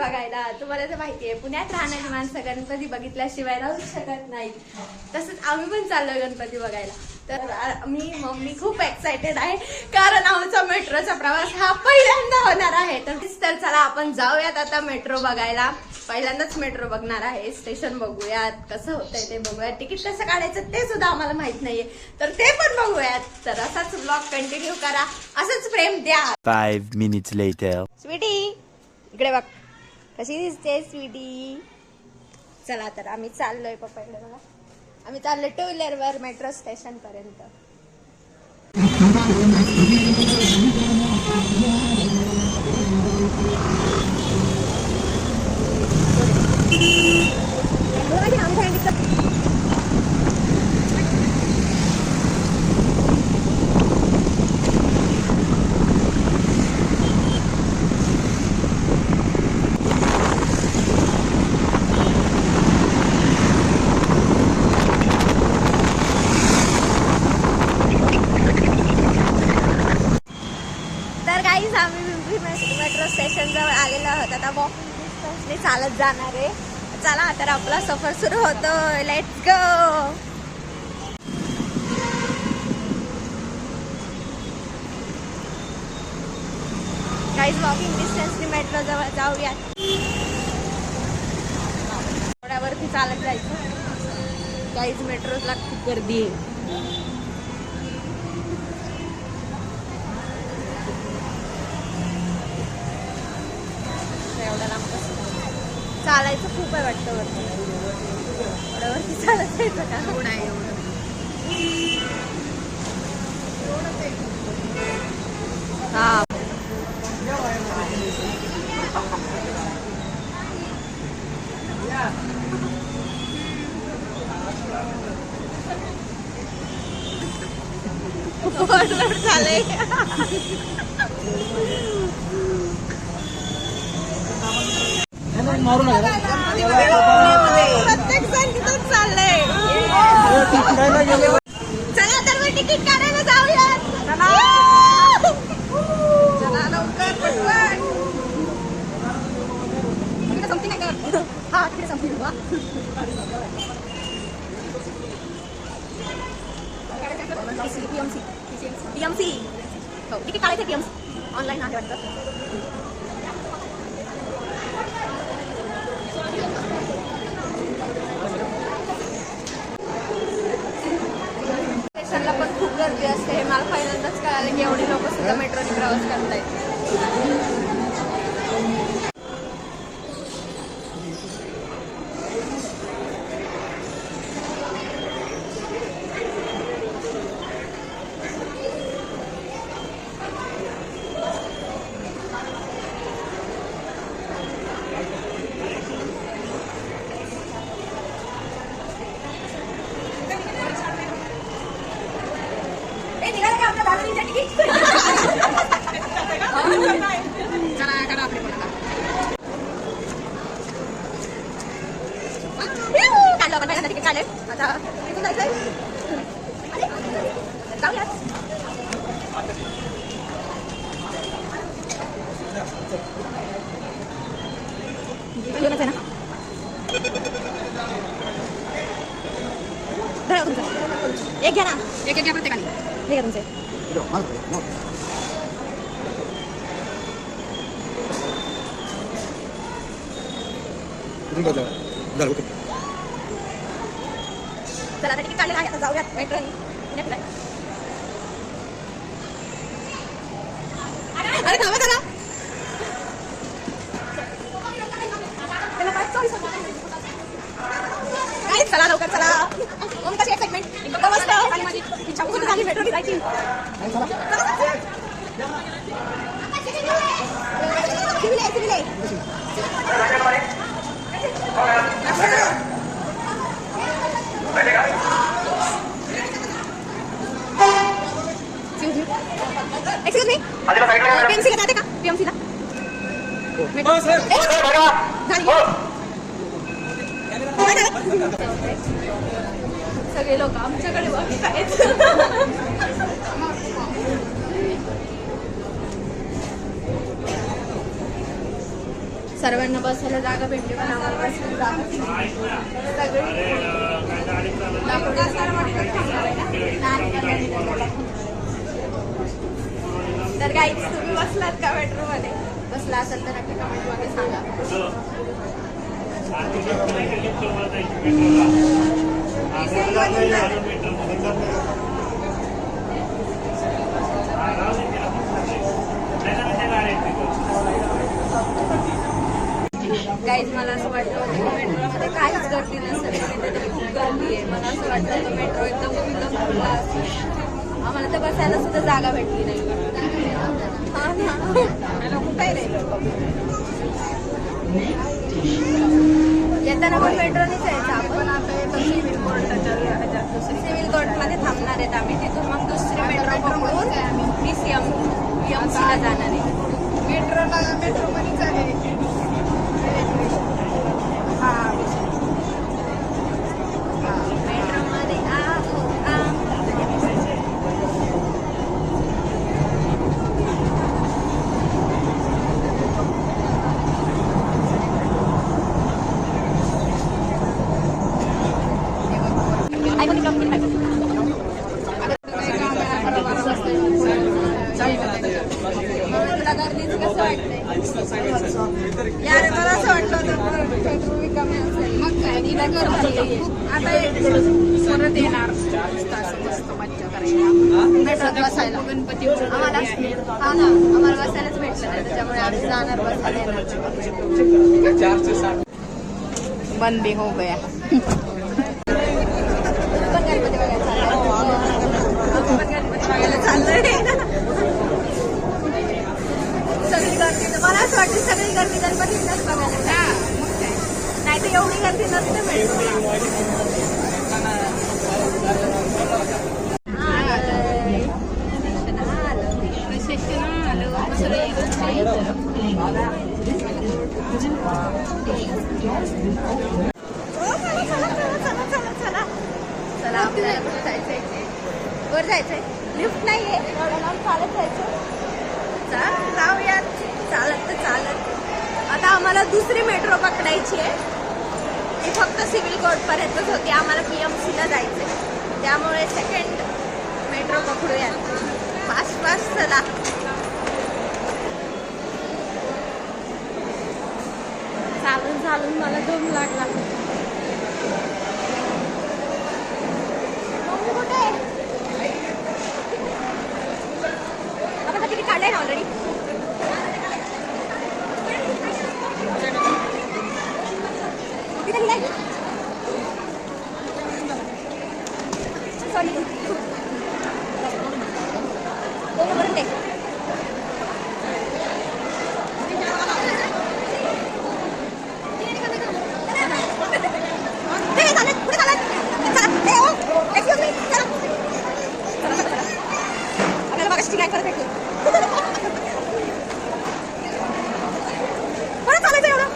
बघायला. तुम्हाला तर माहितीये पुण्यात राहणारी माणसं गणपती बघितल्याशिवाय राहू शकत नाही. तसंच आम्ही पण चाललोय गणपती बघायला. तर मी मम्मी खूप एक्साइटेड आहे कारण आमचा मेट्रोचा प्रवास हा पहिल्यांदा होणार आहे. तर चला आपण जाऊयात आता मेट्रो बघायला. पहिल्यांदाच मेट्रो बघणार आहे. स्टेशन बघूयात कसं होतंय ते बघूयात. तिकीट कसं काढायचं ते सुद्धा आम्हाला माहित नाहीये तर ते पण बघूयात. तर असाच ब्लॉग कंटिन्यू करा, असंच प्रेम द्या. 5 minutes later. स्वीटी इकडे बघ कशी दिसते स्वीटी. चला तर आम्ही चाललोय पप्पाकडे. बघा आम्ही चाललोय टू व्हीलर वर मेट्रो स्टेशन पर्यंत. आम्ही मेट्रो स्टेशन जवळ आलेलो आहोत. आता वॉकिंग डिस्टन्सने चालत जाणार आहे. चला तर आपला सफर सुरू होतो. Let's go. गाईज वॉकिंग डिस्टन्सने मेट्रो जवळ जाऊयात. थोड्यावरती चालत जायचं. गाईज मेट्रोला खूप गर्दी आहे. चालायचं खूप आहे वाटतं वरती. वरती चालत जायचं का? हा चालय. प्रत्येक जण तिथं चाललंय. चला तर मी तिकीट काढायला जाऊयात. चला लवकर पटकन. तिकडे संपती नाही का? हा तिकडे संपती. टीएमसी हो तिकीट काढायचं. टीएमसी ऑनलाईन आहे वाटतं. स्टेशनला पण खूप गर्दी असते. हे मला पहिल्यांदाच कळालं की एवढी लोक सुद्धा मेट्रोने प्रवास करतायत. एक घ्या ना. एक घ्या प्रत्येकाने. हे घ्या तुमचे. चला आता तिकीट काढलेलं आहे. आता जाऊयात मेट्रोने. अरे थांबा चला. चला लवकर चला. मग कशी एक्साइटमेंट एकदम मस्त. आणि माझी इच्छा खूप झाली मेट्रोने जायची. एक्सक्यूज मी पीएमसीला जाते का? पीएमसीला सगळे लोक आमच्याकडे बघत आहेत. सर्वांना बसायला जागा भेटली पण आम्हाला बसायला जागा नाही. सगळी तर गाईज तुम्ही बसलात का मेट्रो मध्ये? बसला असेल तर नक्की कमेंट मध्ये सांगा. गाईज मला असं वाटतं मेट्रोमध्ये काहीच गर्दी नसेल, तिथे खूप गर्दी आहे. मला असं वाटतं मेट्रो एकदम फुलला असेल. आम्हाला तर बसायला सुद्धा जागा भेटली नाही. येताना पण मेट्रोनेच यायचं आपण. आता सिव्हिल कोर्टमध्ये थांबणार आहेत आम्ही. तिथून मग दुसरी मेट्रो पकडून PMC ला जाणार आहे. मेट्रोमध्येच आहे. मेट्रोमध्ये यार मला असं वाटलं होतं पेट्रोल कमी असेल. मग काय आता परत येणार मस्त मज्जा करायला मेट्रोत बसायला. गणपती आम्हाला हा ना आम्हाला बसायलाच भेटलं नाही, त्याच्यामुळे आम्ही जाणार बसायला. बंद भी हो गया. गणपती बघायला चाललंय. सगळी गर्दी मला असं वाटतं सगळी गर्दी गणपतीलाच बघायला. नाही तर एवढी गर्दी नसते मेट्रोला. चला आपल्याला कुठे जायचंय? वर जायचंय. लिफ्ट नाहीये, एवढं लांब चालत जायचं. जाऊयात चालत तर चालत. आता आम्हाला दुसरी मेट्रो पकडायची आहे. ती फक्त सिव्हिल कोर्ट पर्यंतच होती. आम्हाला PMC ला जायचंय, त्यामुळे सेकंड मेट्रो पकडूयात. फास्ट फास्ट चला. चालून चालून मला दम लागला. कुठे आपण तिकीट काढलंय ना ऑलरेडी. सॉरी दोन नंबर टेक. आपल्याला बघा काय करत भेटतो. परत चालायचं एवढं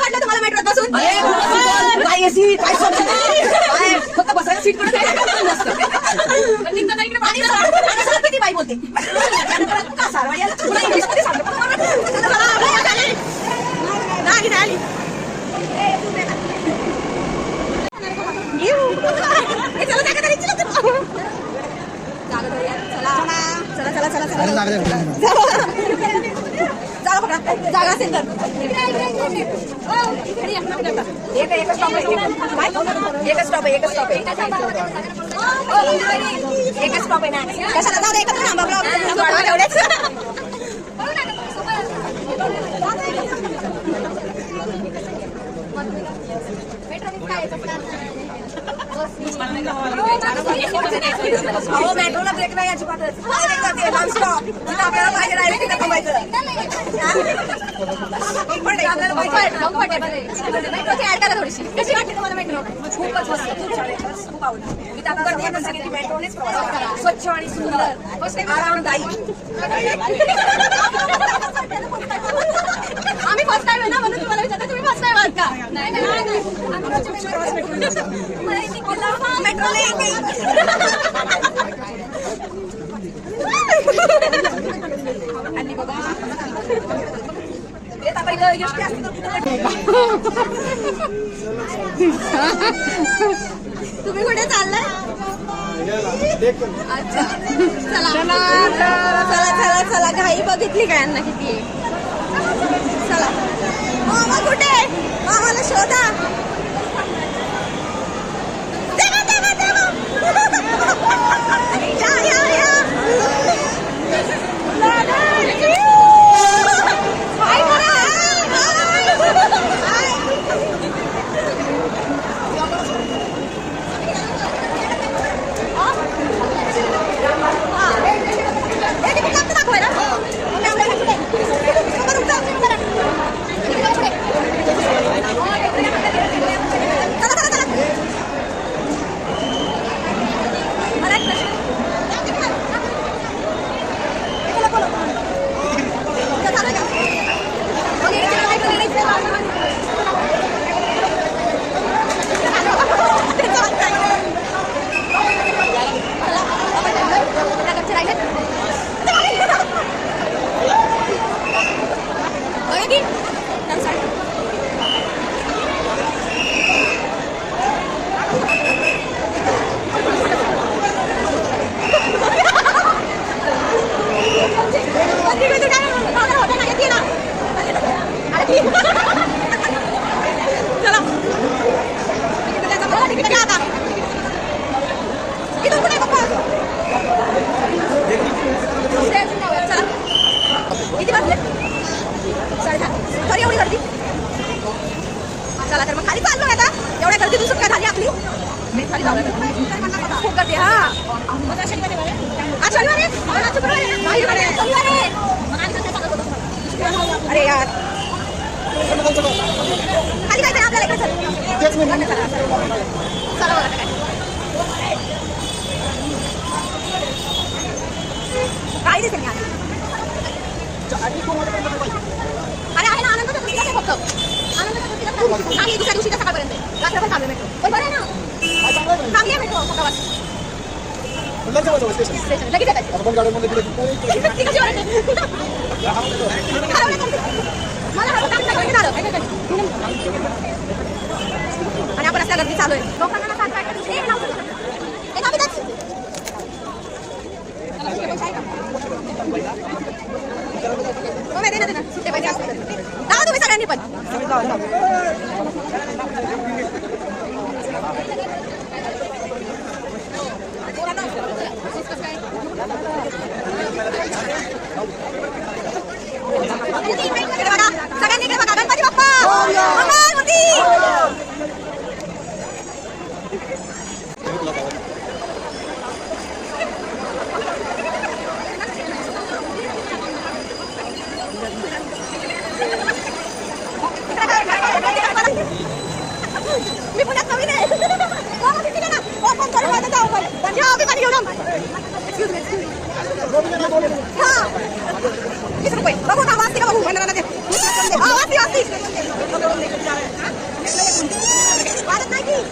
मला तुम्हाला मेट्रोत बसून फक्त बसायला सीट कडे बाई बोलते जागा असेल तर एकच स्टॉप आहे ना कशाला दादा एकच अहो मेट्रोला ब्रेक नाही अजिबातच डायरेक्ट जाते नॉनस्टॉप जिथं आपल्याला पाहिजे डायरेक्ट तिथे थांबायचं आपल्याला मेट्रोची ऍड करा थोडीशी कशी वाटते तुम्हाला मेट्रो खूपच मस्त खूप छान आहे खूप आवडतं मी तर करते पण सगळी मेट्रोनेच प्रवास करा स्वच्छ आणि सुंदर आरामदायी आम्ही फर्स्ट टाइम आहे ना म्हणून तुम्हाला विचारते तुम्ही फर्स्ट टाइम आहात का? नाही मेट्रोला येते आणि बघा येत आपण यष्टी असते तुम्ही कुठे चाललाय? अच्छा चला चला चला चला घाई बघितली का यांना किती आहे? चला मामा कुठे आहे? मामाला शोधा. देवा, देवा, देवा. या, या, या. हाय करा, हाय. चला तर मग खाली चाललो आता एवढ्या गर्दीतून सुटका झाली आपली खाली जाऊ खूप गर्दी हा शनिवार अरे यार खाली काय आपल्याला इकडे चला बघा काय दिसेल नाही अरे आहे ना आनंद चतुर्थीला फक्त आनंद चतुर्थीला आणि दुसऱ्या दिवशी सकाळपर्यंत रात्रभर थांबले मेट्रो पण बरं आहे ना थांबली आहे मेट्रो सकाळपासून स्टेशन लगेच येतात मला आणि आपण असल्या गर्दी चालू आहे लोकांना साथ वाटतं तुम्ही सगळ्यांनी पण सगळ्यांनी इकडे बघा गणपती बाप्पा मंगलमूर्ती मी पुण्यात नवीन आहे बघू का वाचते का बघू वाचते वाचत नाही की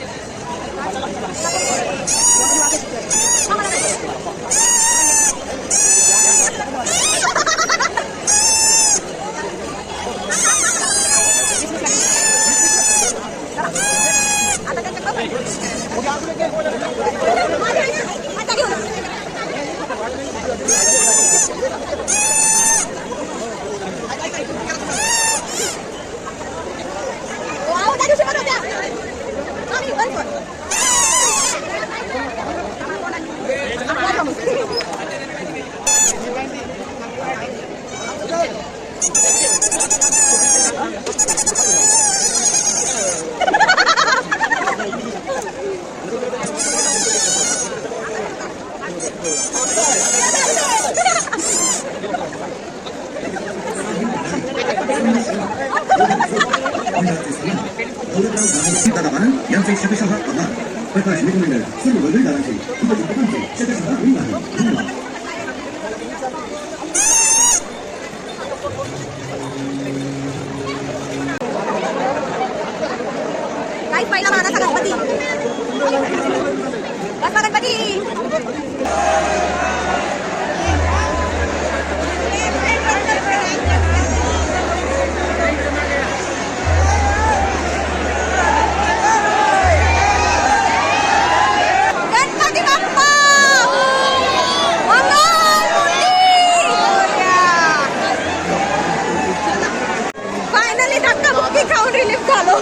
यांचे शतशः आभार. प्रकाश मित्रमंडळ सर्व वगैरेदारांचे उपस्थितांचे शतशः धन्यवाद. काही पहिला मानाचा गणपती बसा गणपती. गणपती बाप्पा फायनली धक्काबुक्की खाऊन रिलीफ झालो.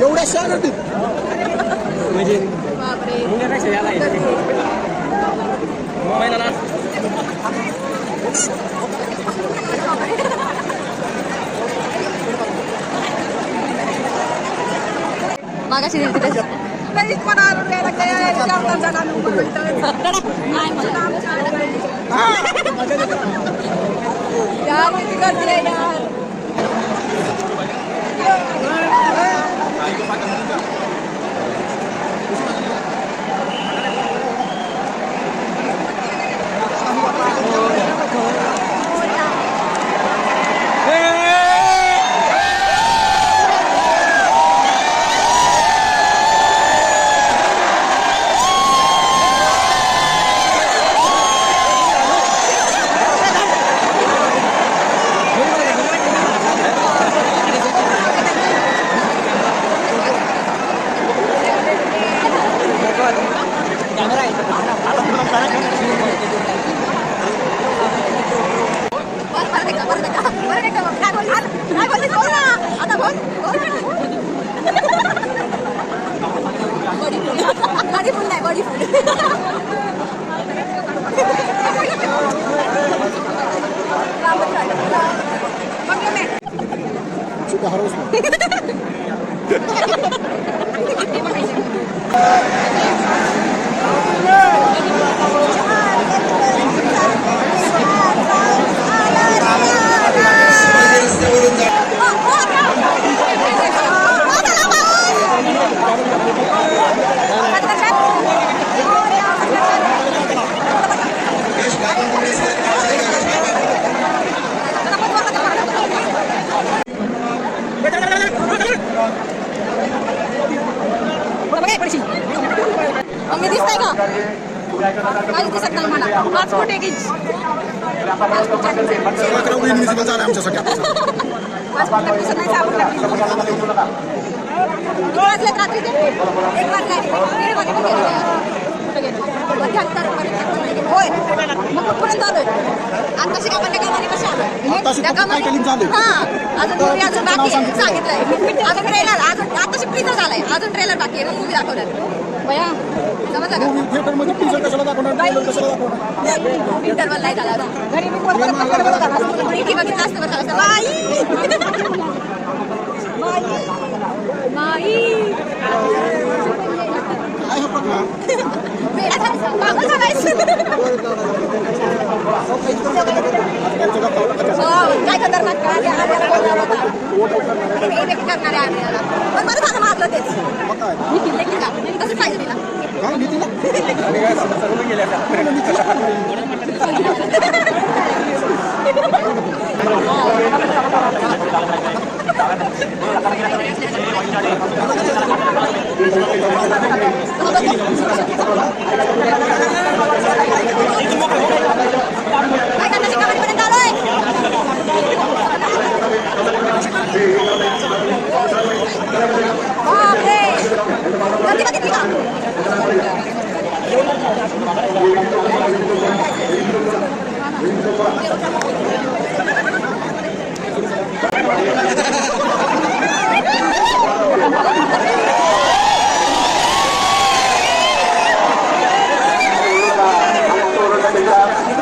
एवढ्या गर्दीत म्हणजे मागाशी दिली तिथे यार किती गर्दी आहे यार. काहीच दिसत नाही मला 5 फूट 1 इंच. सर्वात इनविजिबल झालं आमच्यासाठी आता. 5 फूट दिसत नाही 6 फूट. किती वाजले रात्रीचे 1 वाजले 1:30 वाजले पण गेलो कुठे गेलो 72 पर्यंत होय मग कुठपर्यंत आलोय आता शिका पण त्या कामाने कशा आताशी त्या फक्त टायटलिंग झालंय. हां अजून मूवी अजून बाकी आहे सांगितलंय अजून ट्रेलर अजून आता शिफ्टीचं झालंय अजून ट्रेलर बाकी आहे मग मूवी दाखवणार भया समजलं का मूवी थिएटरमध्ये टीजर कशाला दाखवणार, ट्रेलर कशाला दाखवणार. इंटरव्हल नाही झाला अजून. घरी मी बघितलं असतं बरं झालं असतं. माई काय हा प्रकार? पागल झालायस. काय खतरनाक काय करणारे आम्हाला पण बरं झालं मारलं तेच मग काय? मी किल्ले की का कसं पाहिजे तिला काय नीतीला? काय करणार शिकावरीपर्यंत आलोय बापरे गर्दी बघितली का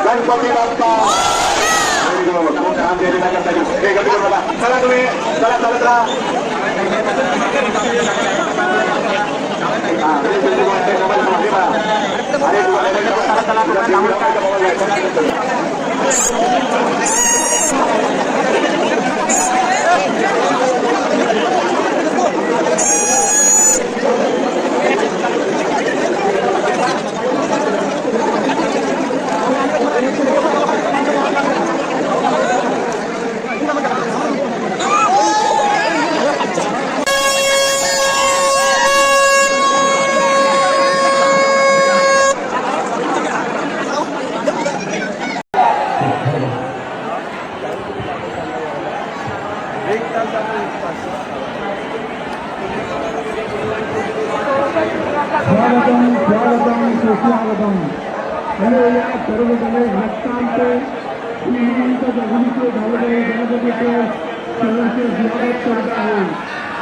गणपती बाप्पा चला तुम्ही चला चालत राहा. स्वागतम स्वागतम सुस्वागतम आणि या सर्वजणे भक्तांचे श्रीमंत जगदीचे झालेले गणपतीचे सहर्ष स्वागत करत आहे.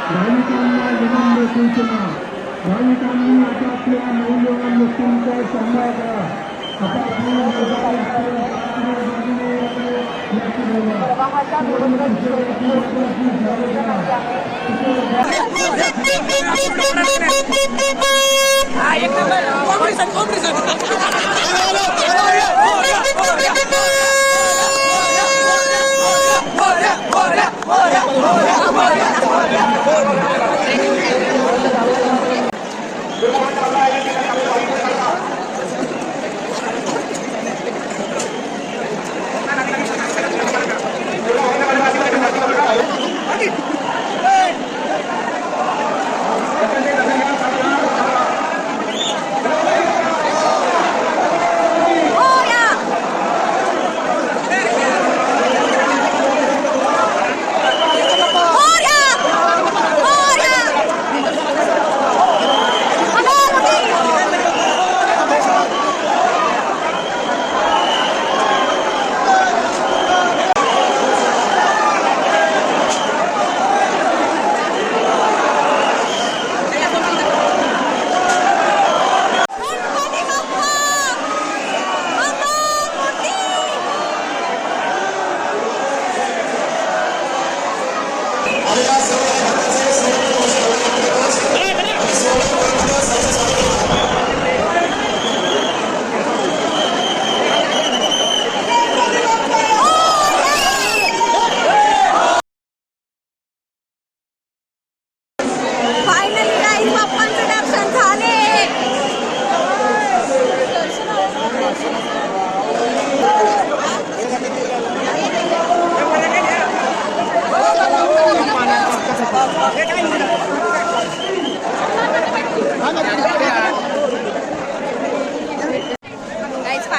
भाविकांना विनम्र सूचना भाविकांनी आपापल्या मौल्यवान वस्तूंचा सांभाळ करा. आपापल्या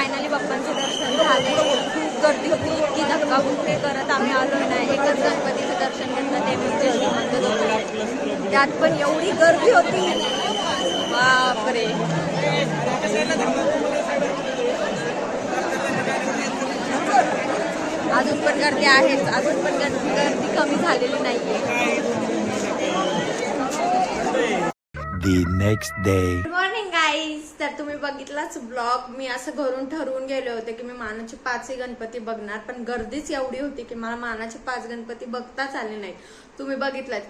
फायनली बाप्पांचे दर्शन झाले. खूप गर्दी होती, इतकी धक्काबुक्की करत आम्ही आलो नाही. एकच गणपतीचं दर्शन घेतलं, ते म्हणजे श्रीमंत दगडूशेठ. त्यात पण एवढी गर्दी होती, बापरे. अजून पण गर्दी आहेच, अजून पण गर्दी कमी झालेली नाहीये. The next day. Good morning guys. तर तुम्ही बघितलाच ब्लॉग. मी असं घरून ठरवून गेले होते की मी मानाचे 5 गणपती बघणार, पण गर्दीच एवढी होती की मला मानाचे 5 गणपती बघताच आले नाहीत. तुम्ही बघितलात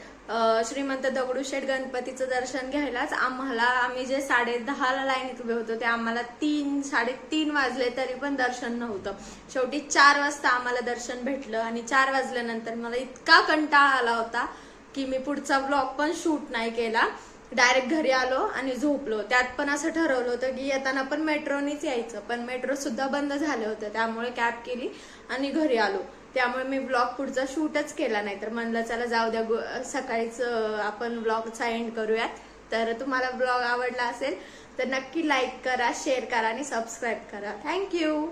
श्रीमंत दगडूशेठ गणपतीचं दर्शन घ्यायलाच आम्ही जे 10:30 लाईनीत उभे होतो ते आम्हाला 3-3:30 वाजले तरी पण दर्शन नव्हतं. शेवटी 4 वाजता आम्हाला दर्शन भेटलं आणि 4 वाजल्यानंतर मला इतका कंटाळा आला होता की मी पुढचा ब्लॉग पण शूट नाही केला. डायरेक्ट घरी आलो आणि झोपलो. त्यात पण असं ठरवलं होतं की येताना पण मेट्रोनीच यायचं, पण मेट्रो सुद्धा बंद झाले होते, त्यामुळे कॅब केली आणि घरी आलो. त्यामुळे मी ब्लॉग पुढचा शूटच केला नाही. तर म्हणलं चला जाऊ द्या, सकाळीच आपण ब्लॉगचा एंड करूयात. तर तुम्हाला ब्लॉग आवडला असेल तर नक्की लाईक करा, शेअर करा आणि सबस्क्राईब करा. थँक्यू.